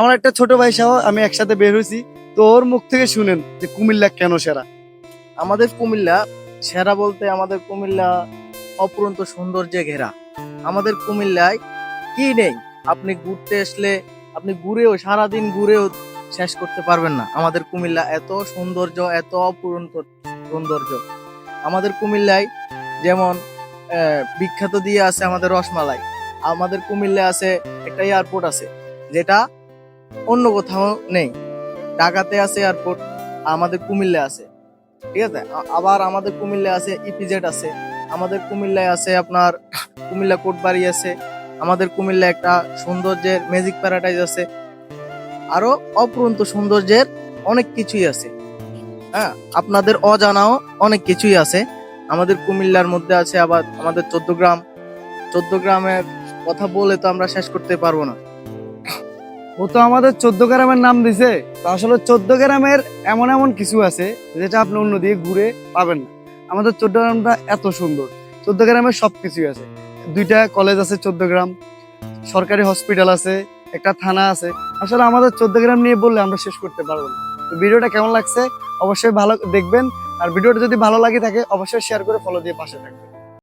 আমার একটা ছোট ভাই সহ আমি একসাথে বের হয়েছি, তো ওর মুখ থেকে শুনেন যে কুমিল্লা কেন সেরা। আমাদের কুমিল্লা সেরা বলতে আমাদের কুমিল্লা অপরন্ত সৌন্দর্যে ঘেরা। আমাদের কুমিল্লায় কি নেই, আপনি ঘুরতে আসলে আপনি ঘুরেও সারাদিন ঘুরেও শেষ করতে পারবেন না। আমাদের কুমিল্লা এত সৌন্দর্য, এত অপরন্ত সৌন্দর্য। আমাদের কুমিল্লায় যেমন বিখ্যাত দিয়ে আছে আমাদের রসমালাই। আমাদের কুমিল্লায় আছে একটা এয়ারপোর্ট আছে, যেটা অন্য কোথাও নেই। ঢাকাতে আছে এয়ারপোর্ট, আমাদের কুমিল্লায় আছে। ঠিক আছে, আবার আমাদের কুমিল্লায় আছে ইপিজেড আছে, আমাদের কুমিল্লায় আছে আপনার কুমিল্লা কোটবাড়ি আছে, আমাদের কুমিল্লায় একটা সৌন্দর্যের ম্যাজিক প্যারাডাইজ আছে, আরো অপরন্ত সৌন্দর্যের অনেক কিছুই আছে। হ্যাঁ, আপনাদের অজানাও অনেক কিছুই আছে। আমাদের কুমিল্লার মধ্যে আছে আবার আমাদের 14 গ্রাম। 14 গ্রামের কথা বলে তো আমরা শেষ করতে পারবো না। ও তো আমাদের 14 গ্রামের নাম দিছে, তো আসলে 14 গ্রামের এমন এমন কিছু আছে যেটা আপনি অন্য দিয়ে ঘুরে পাবেন না। আমাদের 14 গ্রামটা এত সুন্দর, 14 গ্রামের সবকিছুই আছে। 2টা কলেজ আছে 14 গ্রাম, সরকারি হসপিটাল আছে, একটা থানা আছে। আসলে আমাদের 14 গ্রাম নিয়ে বললে আমরা শেষ করতে পারবো না। তো ভিডিওটা কেমন লাগছে অবশ্যই ভালো দেখবেন, আর ভিডিওটা যদি ভালো লাগে থাকে অবশ্যই শেয়ার করে ফলো দিয়ে পাশে থাকবেন।